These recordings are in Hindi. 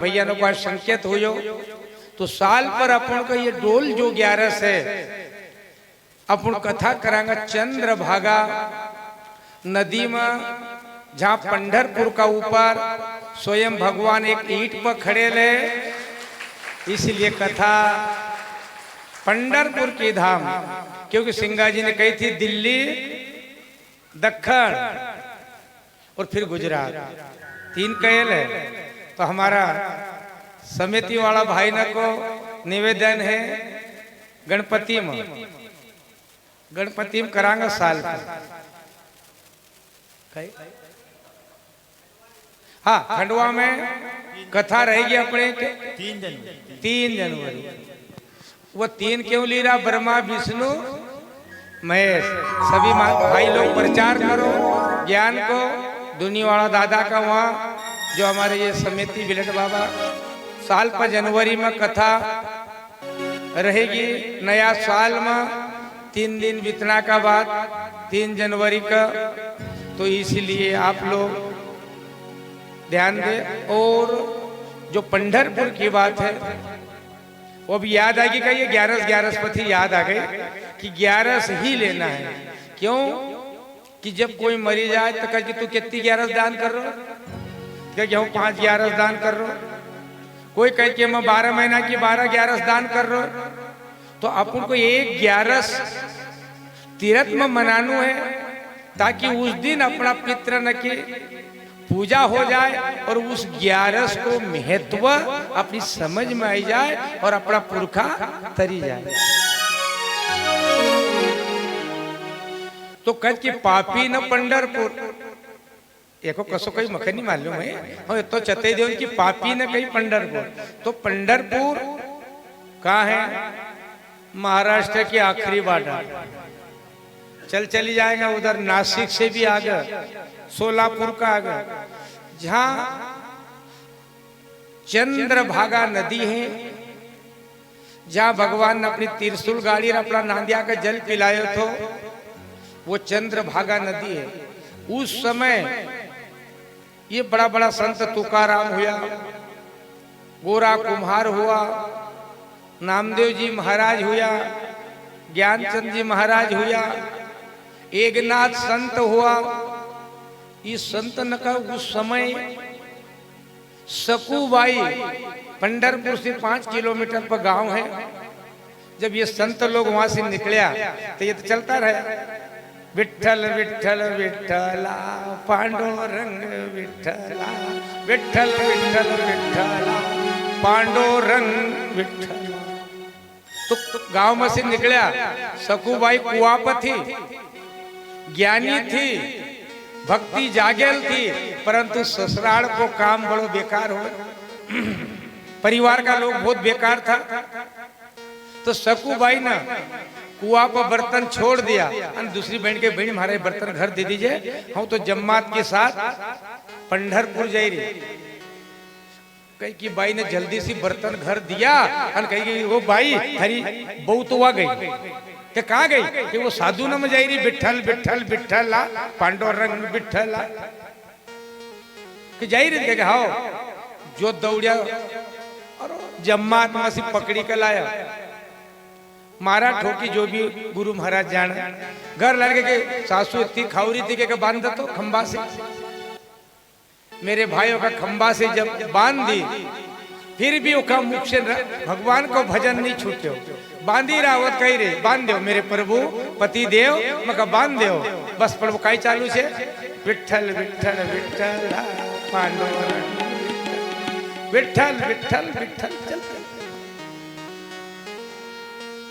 भैया नो को संकेत हो तो साल पर अपन को ये डोल जो 11 है अपन कथा करांगा चंद्रभागा नदी में जहाँ पंढरपुर का ऊपर स्वयं भगवान एक ईंट पर खड़े ले, इसलिए कथा पंढरपुर की धाम, क्योंकि सिंगा जी ने कही थी दिल्ली दक्षिण और फिर गुजरात, 3 कहल है। तो हमारा समिति वाला भाई न को निवेदन है गणपति में करांगा साल हाँ खंडवा में कथा रहेगी अपने 3 जनवरी। वो 3 क्यों ली रहा? ब्रह्मा विष्णु महेश सभी भाई लोग प्रचार करो ज्ञान को। दुनिया वाला दादा का वहाँ जो हमारे ये समिति बिलट बाबा साल पर जनवरी में कथा रहेगी। नया साल में 3 दिन बीतना का बाद 3 जनवरी का, तो इसलिए आप लोग ध्यान दें। और जो पंढरपुर की बात है वो भी याद आएगी का, ये 11 पति याद आ गई कि 11 ही लेना है। क्यों कि जब कोई मरी जाए तो कह कि तू कितनी 11 दान कर रहा, क्या हूँ 5 11 दान कर रहा, कोई कह के मैं 12 महीना की 12 11 दान कर रहा। तो अपन को एक 11 तीर्थ में मनाना है ताकि उस दिन अपना पितृ न की पूजा हो जाए और उस 11 को महत्व अपनी समझ में आई जाए और अपना पुरखा तरी जाए। तो कह कि पापी न पंढरपुर एको कसो कहीं मखे नहीं मालूम है तो चते देव की पापी न कहीं पंढरपुर। तो पंढरपुर कहाँ है? महाराष्ट्र के आखिरी बॉर्डर चली जाएगा उधर, नासिक से भी आगे, सोलापुर का आगे, जहां चंद्रभागा नदी है, जहां भगवान ने अपनी त्रिशूल गाड़ी और अपना नांदिया का जल पिलायो तो वो चंद्रभागा नदी है। उस समय ये बड़ा बड़ा संत तुकाराम हुआ, गोरा कुम्हार हुआ, नामदेव जी महाराज हुआ, ज्ञानचंद जी महाराज हुआ, एकनाथ संत हुआ। इस संत न का उस समय सकूबाई पंढरपुर से 5 किलोमीटर पर गांव है। जब ये संत लोग वहां से निकलिया तो ये तो चलता रहा, विठ्ठल विठ्ठल विठ्ठला पांडुरंग विठ्ठला, विठ्ठल विठ्ठल विठ्ठला पांडुरंग विठ्ठला। तो गांव में से निकलिया। सकूबाई कुआप थी, ज्ञानी थी, भक्ति जागेल थी, परंतु ससुराल को काम बड़ो बेकार हो, परिवार का लोग बहुत बेकार था। तो सकूबाई ने कुआ पर बर्तन छोड़ दिया और दूसरी बहन के बहन हमारे बर्तन घर दे दीजिए, हम तो जम्मात के साथ पंढरपुर जा रही। कही कि बाई ने जल्दी से बर्तन घर दिया और कही वो बाई हरी बहू तो आ गई। कि कहाँ गई? कि वो साधु न में जा रही, विठ्ठल विठ्ठल विठ्ठला पांडुरंग विठ्ठला कि जा रही। कि हाँ, जो दौड़िया और जम्मात में से पकड़ी के लाया, मारा ठोकी, जो भी गुरु महाराज जान। घर लड़के के सासू इतनी खाउरी थी कि बांध दो खंबा से। मेरे भाइयों का खंबा से जब बांध दी, फिर भी उसका मुख से भगवान को भजन नहीं छूटे, बांधी रावत कही रे बांध दो मेरे प्रभु पति देव, मैं बांध दो बस। प्रभु कई चालू से विठ्ठल विठ्ठल विठ्ठल पांडुरंग विठ्ठल विठ्ठल विठ्ठल चल।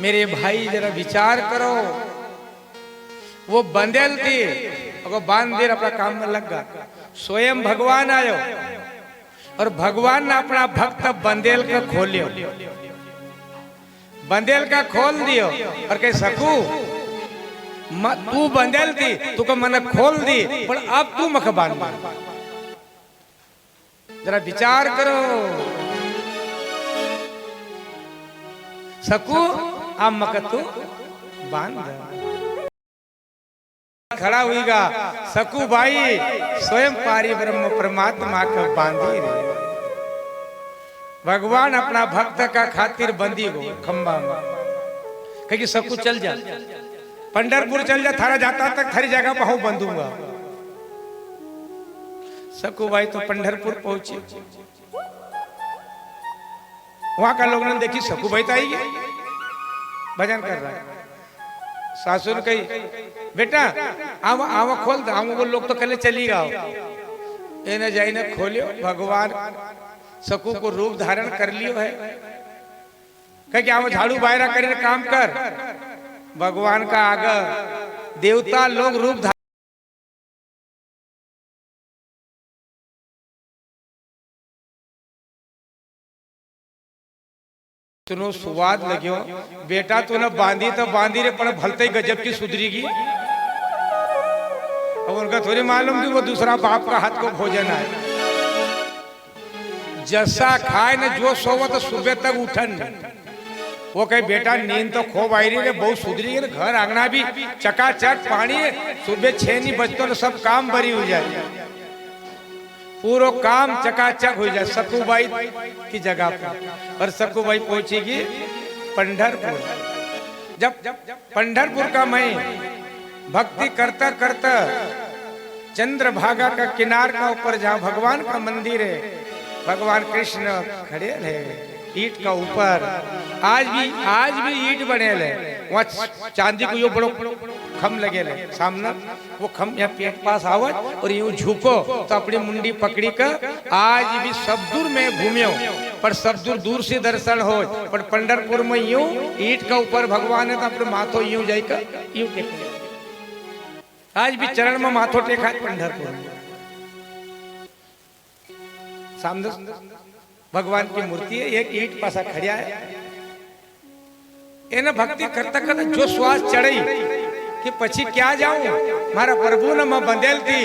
मेरे भाई जरा विचार करो, वो बंदेल थी और बांध दे अपना काम में लग गया। स्वयं भगवान आयो और भगवान ने अपना भक्त बंदेल का खोलियो, बंदेल का खोल दियो और कह सकू तू बंदेल थी, तू को मन खोल दी, पर अब तू मख बांध। जरा विचार करो, सकू अब मक तू बांध। खड़ा हुईगा सकू भाई स्वयं पारी ब्रह्म परमात्मा को बांधी रे। भगवान अपना भक्त का खातिर बंदी हो खंबा में, कहीं सब कुछ चल जा, पंढरपुर चल जा, थारा जाता तक थारी जगह पर हूं बंधूंगा। सकुबाई तो पंढरपुर पहुंची, वहां का लोग ने देखी सकुबाई तो आई गई, भजन कर रहा है। सासुर कही बेटा आवा आवा खोल दो, वो लोग तो कल चली गाओ, ए न जाई न खोलियो। भगवान सकू को रूप धारण कर लियो है, कह कि आवा झाड़ू बायरा करे काम कर। भगवान का आगे देवता लोग रूप धारण, तुनो स्वाद लग्यो बेटा, तू न बांधी तो बांधी रे, पर भलते ही गजब की सुधरीगी। अब उनका थोड़ी मालूम कि वो दूसरा बाप का हाथ को भोजन है। जैसा खाए न जो सोवा तो सुबह तक उठन। वो कहे बेटा नींद तो खूब आई रही है, बहुत सुधरी है, घर आंगना भी चकाचक पानी है, सुबह 6 नहीं बजते तो सब काम बरी हो जाए, पूरा काम चकाचक हो जाए सकुबाई की जगह पर। और सकुबाई पहुंचेगी पंढरपुर। जब पंढरपुर का मैं भक्ति करता करता चंद्रभागा का किनार का ऊपर जहाँ भगवान का मंदिर है, भगवान कृष्ण खड़े हैं ईट का ऊपर। आज भी ईट बने ले, वहाँ चांदी को यो बड़ो खम लगे ले सामने, वो खम यहाँ पेट पास आवत और यूं झुको तो अपनी मुंडी पकड़ी कर। आज भी सब दूर में घूमियो, पर सब दूर से दर्शन हो, पर पंढरपुर में यूं ईट का ऊपर भगवान है तो अपने माथो यूं जाकर यूं टेक, आज भी चरण में माथो टेका है पंढरपुर में। सामने भगवान की मूर्ति है, एक ईट पासा खड़ा है। एने भक्ति करता करता जो श्वास चढ़ी कि पछी क्या जाऊं, मारा प्रभु ने मैं बंदेल थी,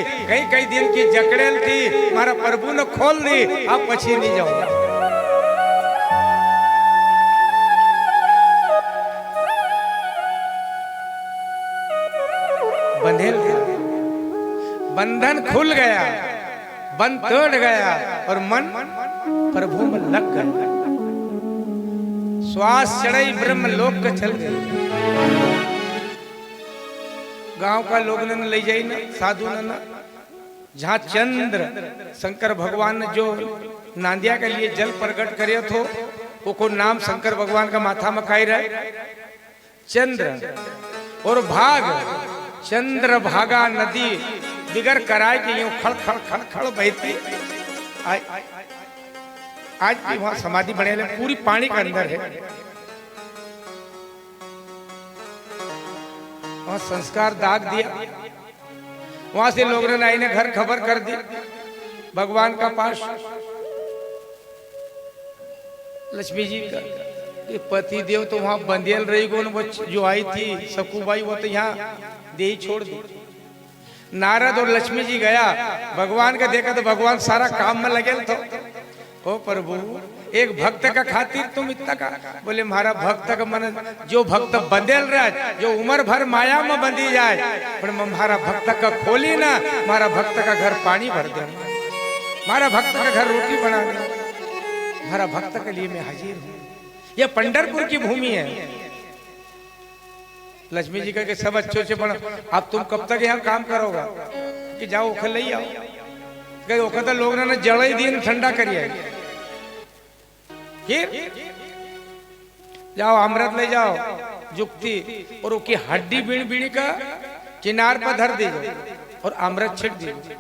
कई दिन की जकड़ेल थी, मारा प्रभु ने खोल दी, अब पछी नहीं जाऊं। बंधेल बंधन खुल गया, बंध तोड़ गया और मन प्रभु में लग गया। श्वास चढ़ाई ब्रह्म लोक का चल गई। गांव का लोग ने ले जाई ना, साधु ने, जहां चंद्र शंकर भगवान ने जो नांदिया के लिए जल प्रकट करे थो, वो को नाम शंकर भगवान का माथा में खाई रहे। चंद्र और भाग, चंद्र भागा नदी बिगर कराए कि यूं खड़ खड़ खड़ खड़ बहती। आज भी वहां समाधि बने ले, पूरी पानी के अंदर है। वहां संस्कार दाग दिया, वहां से लोगों ने आईने घर खबर कर दी भगवान का पास। लक्ष्मी जी का ये पति देव तो वहां बंदेल रही गो, वो जो आई थी सकुबाई, वो तो यहाँ दे ही छोड़ दी। नारद और लक्ष्मी जी गया, भगवान का देखा तो भगवान सारा काम में लगे तो, ओ प्रभु एक भक्त का खातिर तुम इतना का, बोले हमारा भक्त का मन, जो भक्त बंदेल रहा, जो उम्र भर माया में बंधी जाए, पर हमारा भक्त का खोली ना, हमारा भक्त का घर पानी भर दे, हमारा भक्त का घर रोटी बना दे, हमारा भक्त के लिए मैं हाजिर हूँ। यह पंढरपुर की भूमि है। लक्ष्मी जी कह के सब अच्छे से बना, अब तुम कब तक यहाँ काम करोगा कि जाओ ओखल ले आओ। कहे ओखल तो लोग ने जड़े दिन ठंडा करिए, फिर जाओ अमृत ले जाओ जुक्ति, और उसकी हड्डी बीण बीणी का किनार पर धर दीजिए और अमृत छिट दीजिए।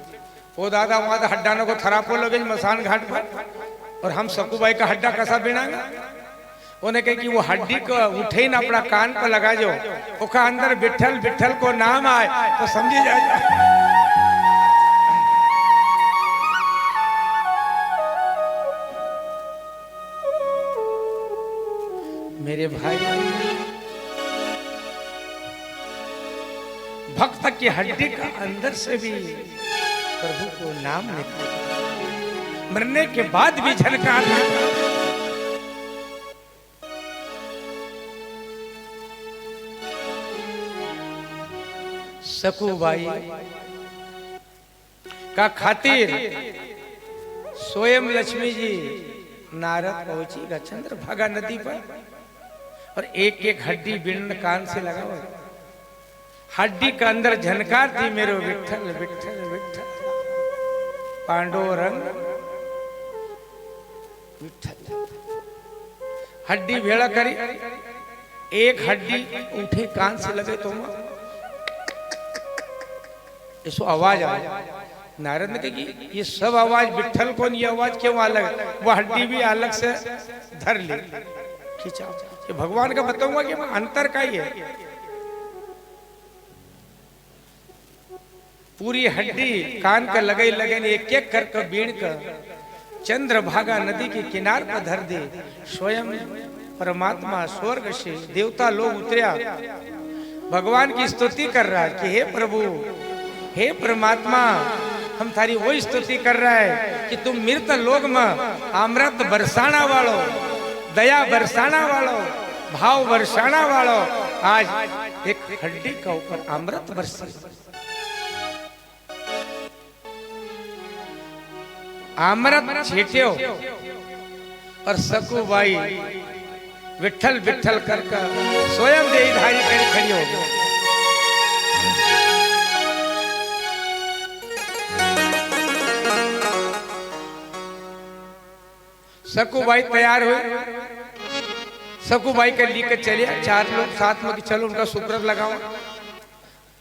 वो दादा वहां तो हड्डा को थरापो लगे मसान घाट पर, और हम सकुबाई का हड्डा कैसा बीणागा। उन्हें कहे कि वो हड्डी को उठे ना अपना कान पर लगा जो, उसका अंदर विठल विठल को नाम आए तो समझी जाए। मेरे भाई, भक्त की हड्डी का अंदर से भी प्रभु को नाम निकला, मरने के बाद भी झनकार। सकुबाई का खातिर स्वयं लक्ष्मी जी नारद पहुंचेगा चंद्रभागा नदी पर और एक एक हड्डी बिंड कान से लगा हुआ, हड्डी का अंदर झनकार थी मेरो विठल विठल विठल पांडुरंग विठल। हड्डी भेड़ा करी, एक हड्डी उठे कान से लगे तो इसको आवाज आ। नारद ने कहा ये सब आवाज विठल को, ये आवाज क्यों अलग, वो हड्डी भी अलग से धर ली खींचा। ये भगवान का बताऊंगा कि अंतर का ही है। पूरी हड्डी कान का लगे लगे एक एक कर बीण कर चंद्रभागा नदी के किनार पर धर दे। स्वयं परमात्मा स्वर्ग से देवता लोग उतरिया, भगवान की स्तुति कर रहा है कि हे प्रभु, हे परमात्मा, हम थारी वो स्तुति कर रहा है कि तुम मृत लोग में अमृत बरसाना वालो, दया बरसाना वालो, भाव बरसाना वालो, आज एक हड्डी का ऊपर अमृत बरसे। अमृत छेट्यो और सकुबाई विठल विठल कर स्वयं देहधारी कर खड़ी हो गई। सकुबाई तैयार हुई, सकुबाई का लेकर चलिए, चार लोग साथ में कि चलो उनका सुप्रत लगाओ।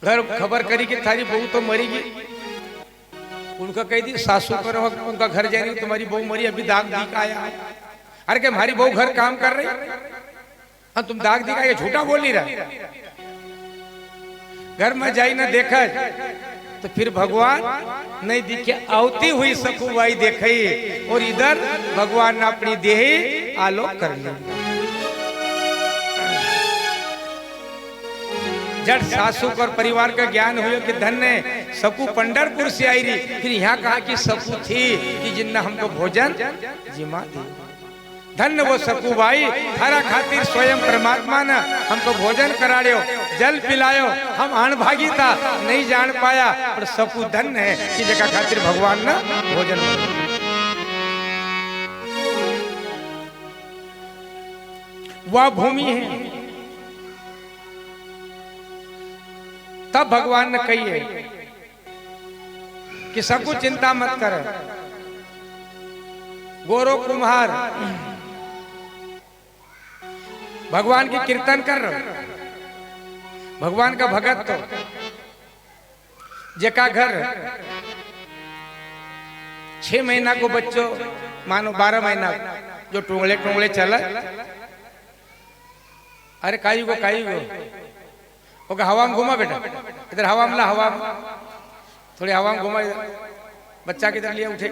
घर खबर करी कि थारी बहू तो मरीगी, उनका कह दी सासू पर उनका घर जा रही, तुम्हारी बहू मरी, अभी दाग दिखा आया। अरे क्या हमारी बहू घर काम कर रही, हाँ तुम दाग दिखाए, झूठा बोल नहीं रहा। घर में जाई ना देखा तो फिर भगवान नहीं दिखे, आवती हुई सकुबाई देखी और इधर भगवान ने अपनी देह आलोक कर ली। जब सासू और परिवार का ज्ञान हुआ कि धन्य सकू पंढरपुर से आई रही, फिर यहाँ कहा कि सकू थी कि जिन्ना हमको भोजन जिमा दी। धन्य वो सकुबाई, थारा खातिर स्वयं परमात्मा ने हमको भोजन कराड़ो, जल पिलायो, हम अनभागी था नहीं जान पाया, और सकू धन्य है कि जगह खातिर भगवान ने भोजन। वह भूमि है, तब भगवान ने कही है कि सकू चिंता मत कर, गोरो कुम्हार भगवान की कीर्तन कर रहे, भगवान का भगत तो जेका घर 6 महीना को बच्चों मानो 12 महीना जो टोंगले टोंगले चला, अरे काई गो ओके हवा में घुमा बेटा, इधर हवा में ला, हवा में थोड़ी हवा में घुमा, इधर बच्चा की तरह लिया, उठे,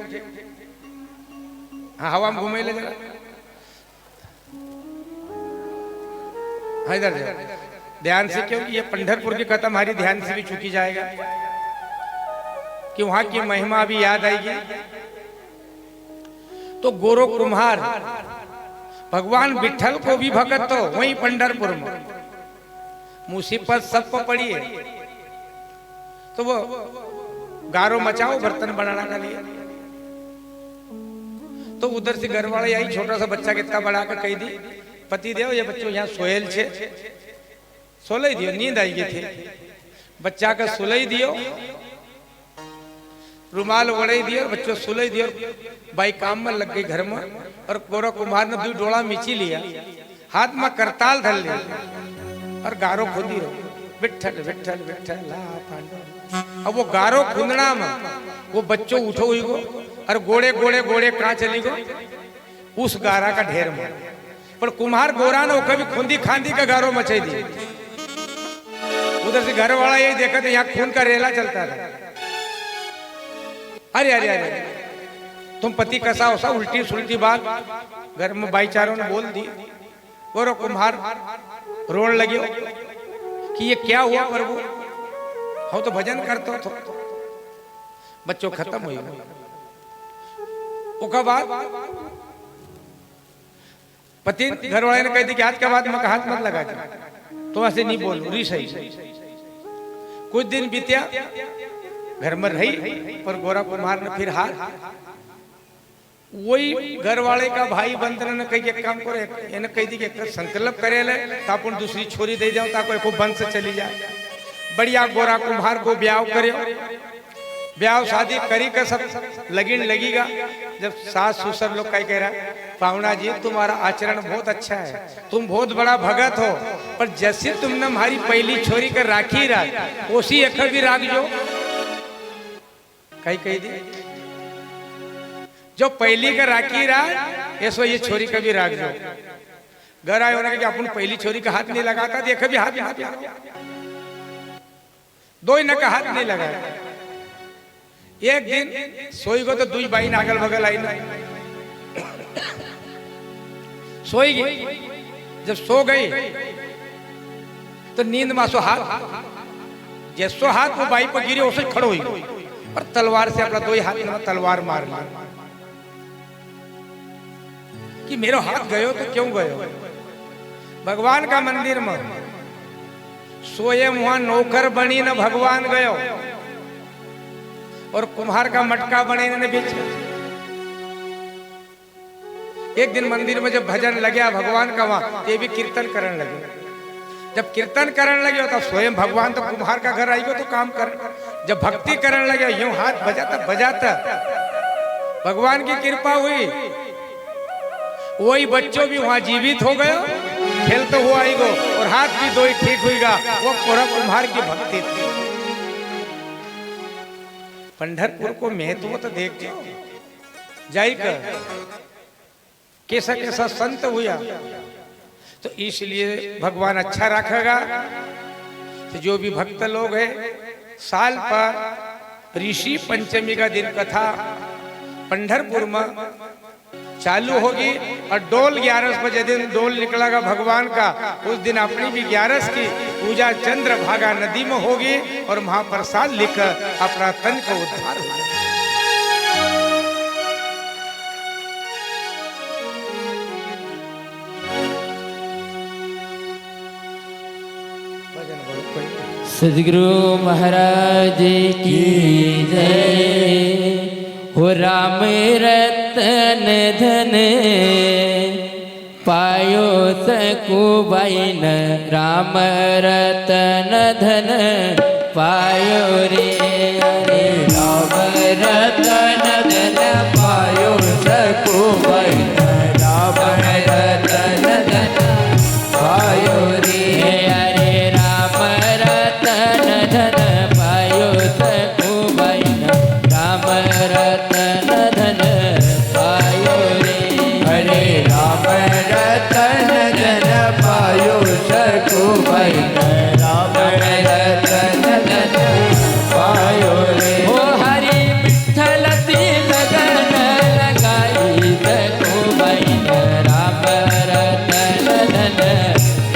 हाँ हवा में घूमे ले जरा, हाँ इधर ध्यान से, क्योंकि ये पंढरपुर की कथा हमारी ध्यान से भी चुकी जाएगा कि वहां की महिमा भी याद आएगी। तो गोरो कुम्हार भगवान विठल को भी भगत तो वहीं पंढरपुर में मुसीबत सबको पड़ी है, तो वो गारो मचाओ बर्तन बनाना का लिए, तो उधर से घर वाले आई, छोटा सा बच्चा कितना बड़ा कर कही दी, पति देव ये बच्चों यहाँ सोयल छे, सोलई दियो, नींद आई गई थी, बच्चा का सुलई दियो, रुमाल ओढ़ई दियो, बच्चों सुलई दियो, बाई काम में लग गई घर में, और गोरा कुम्हार ने 2 डोला मिची लिया, हाथ में करताल धर लिया और गारो खुदी रहो, विठल विठल विठल पांडव। अब वो गारो खुंदना में वो बच्चों उठो हुई गो और गोड़े गोड़े गोड़े कहाँ चली गो, उस गारा का ढेर में, पर कुम्हार गोरा ने वो कभी खुंदी खांदी का गारो मचाई दी। उधर से घर वाला यही देखा था, यहाँ खून का रेला चलता था। अरे अरे अरे तुम पति कसा हो सा, उल्टी सुल्टी बात घर में भाईचारों ने बोल दी। गोरो कुम्हार रोने लगे कि ये क्या हुआ प्रभु, हम तो भजन करते हो। बच्चों खत्म हुई, उसके बाद पति घर वाले ने कह दी कि आज के बाद मैं हाथ मत लगा दी, तो ऐसे नहीं बोल रही सही। कुछ दिन बीतिया, घर में रही, पर गोरा कुम्हार ने फिर हाथ वही घर वाले का भाई बंधन ने कही एक काम करे, એને कही दी कि संकल्प करे ले तो अपन दूसरी छोरी दे जाओ ताको एको वंश चली जाए। बढ़िया गोरा कुम्हार को ब्याह करे, ब्याह शादी करी का सब लगीन लगेगा। जब सास ससुर लोग कह रहा पावना जी तुम्हारा आचरण बहुत अच्छा है, तुम बहुत बड़ा भगत हो, पर जैसे तुमने हमारी पहली छोरी कर राखी राख उसी एक भी राख जो कही दी जो पहली का राखी राख ऐसो ये छोरी का भी राख जो। घर आए होने कि अपन पहली छोरी का हाथ नहीं लगाता, देख भी हाथ दो ही न का हाथ नहीं लगाया। एक दिन सोई गो तो दुई बाई नागल बगल आई ना सोई गई। जब सो गई तो नींद में सो हाथ जैसो हाथ वो बाई पर गिरे उसे खड़ो हुई और तलवार से अपना दो ही हाथ में तलवार मार ली कि मेरा हाथ गयो तो क्यों गयो। भगवान का मंदिर में सोए वहां नौकर बनी न भगवान गयो और कुम्हार का मटका बने ने बीच। एक दिन मंदिर में जब भजन लगे भगवान का वहां ये भी कीर्तन करने लगे। जब कीर्तन करने लगे तो स्वयं भगवान तो कुम्हार का घर आई गो तो काम कर। जब भक्ति करने लगे यूं हाथ बजाता बजाता भगवान की कृपा हुई, वही बच्चों भी वहां जीवित हो गए, खेलते हुआ आई गो और हाथ भी दो ही ठीक हुईगा। वो पूरा कुम्हार की भक्ति थी। पंढरपुर को महत्व तो देखते हो जाइकर कैसा कैसा संत हुआ, तो इसलिए भगवान अच्छा रखेगा। तो जो भी भक्त लोग हैं साल पर ऋषि पंचमी का दिन कथा पंढरपुर में चालू होगी और डोल 11 बजे दिन डोल निकलेगा भगवान का। उस दिन अपनी भी 11 की पूजा चंद्र भागा नदी में होगी और महाप्रसाद लेकर अपना तन को उद्धार होगा। सदगुरु महाराज की जय हो। राम रतन धन पायो सकुबैन, राम रतन धन पायो रे। राम रतन धन पायो सकुबैन, राम रतन धन पायो रे। अरे राम रतन धन पायो सकुबैन, राम रतन धन पायो रे। हरे राम रतन धन पायो सकुबैन, राम रतन धन पायो रे। ओ हरि विठ्ठल लगन लगाई सकुबैन, राम रतन धन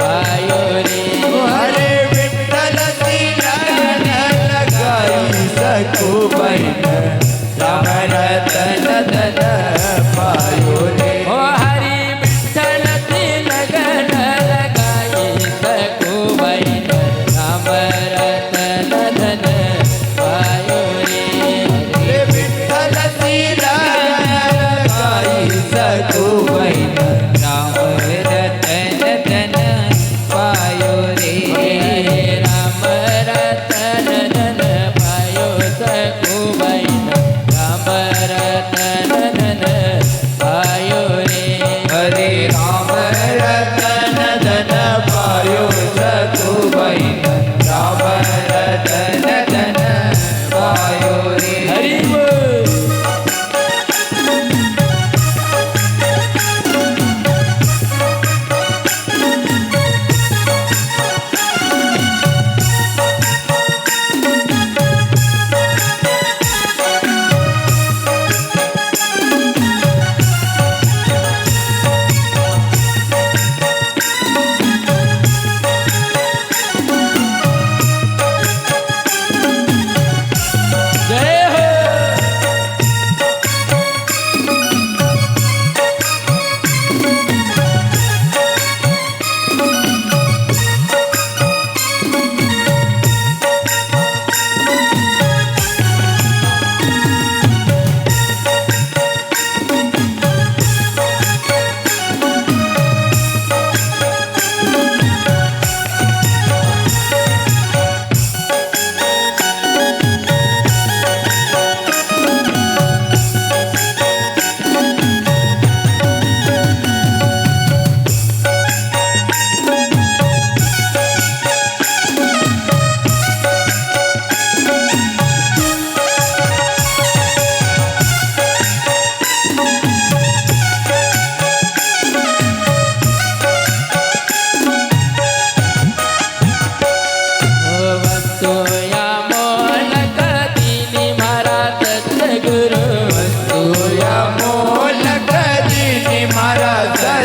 पायो रे। ओ हरे विठ्ठल लगन लगाई सकुबैन, राम रतन धन पायो रे। ओ हरि विठ्ठल लगन लगाई सकुबैन, राम रतन धन पायो रे। रे विठ्ठल लगन लगाई सकुबैन, राम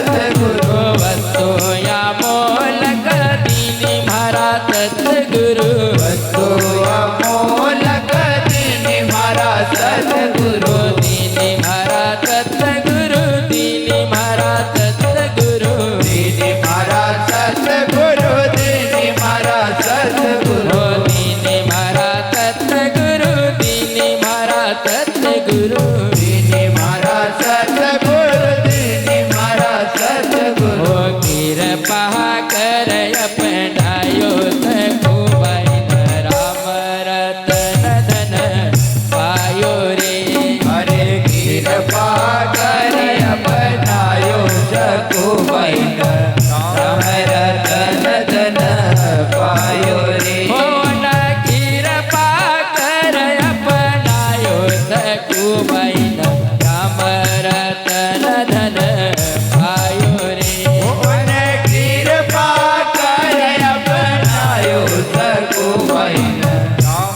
सद्गुरु वस्तु या मोलक दीनी मारा सद्गुरु वस्तु या मोलक दीनी मारा सद्गुरु दीनी मारा सद्गुरु दीनी मारा सद्गुरु दीनी मारा सद्गुरु दीनी मारा सद्गुरु दीनी मारा सद्गुरु दीनी मारा सद्गुरु दीनी मारा सद्गुरु दीनी मारा सद्गुरु कृपा कर अपनायो सखुबाई राम रतन धन पायो रे हरे कृपा कर अपनायो सखुबाई राम रतन धन पायो रे कृपा कर अपनायो सखुबाई राम रतन धन पायो रे कृपा कर अपनायो सखुबाई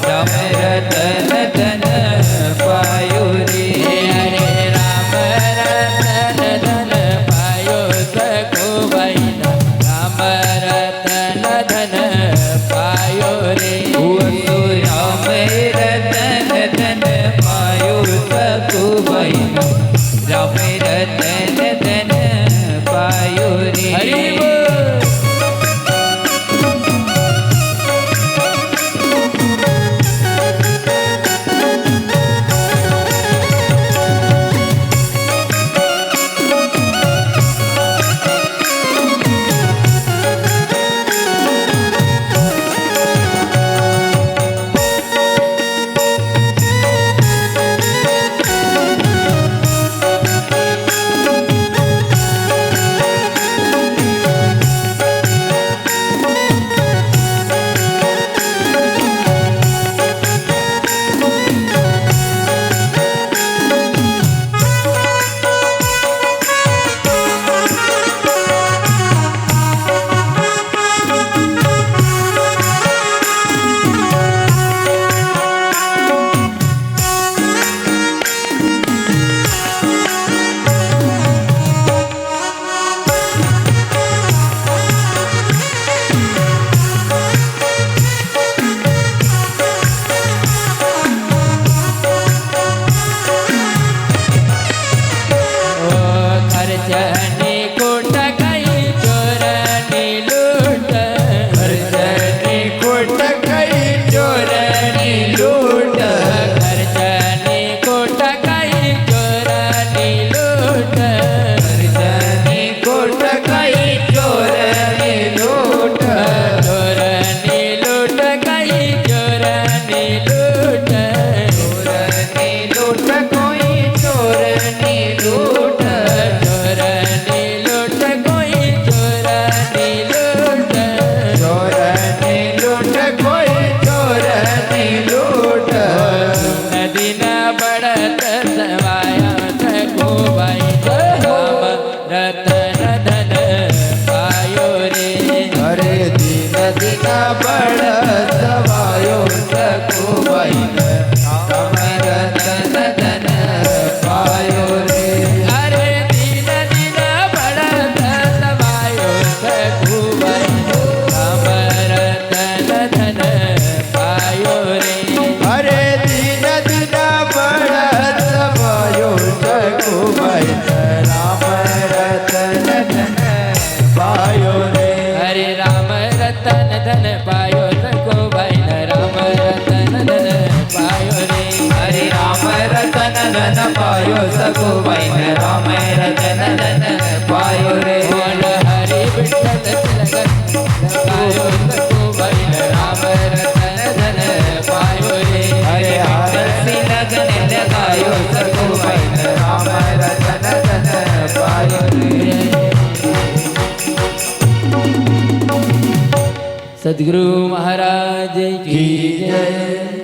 राम रतन धन पायो रे हरे राम रतन धन पायो सखुबाई राम रतन धन पायो रे राम रतन धन पायो सखुबाई राम रतन धन पायो रे हरि खर्चने कोट गई चोरनी लूट खर्चने कोट गई चोरनी लूट खर्चने कोट गई चोरनी लूट खर्चने कोट गई चोरनी लूट चोरनी लूट गई चोरनी लूट चोरनी लूट कोई चोरनी लूट चोरनी लूट कोई चोरनी लूट चोरनी लूट कोई चोरनी लूट नदी न बढ़त सवाया सखुबाई राम रतन धन पायो रे हरे दिन दिन बढ़त सवायो सखुबाई राम रतन धन पायो रे हरे दिन दिन बढ़त सवायो सखुबाई राम रतन धन पायो रे हरे दिन दिन बढ़त सवायो सखुबाई राम रतन धन पायो रे हरे राम रतन धन पायो सखुबाई राम रतन धन पायो रे हरे राम रतन धन पायो सखुबाई राम रतन धन पायो रे बोल हरि विठ्ठल तिलक पायो सखुबाई राम रतन धन पायो रे हरे हरि लगन लगायो सखुबाई राम रतन धन पायो रे सद्गुरु महाराज की जय।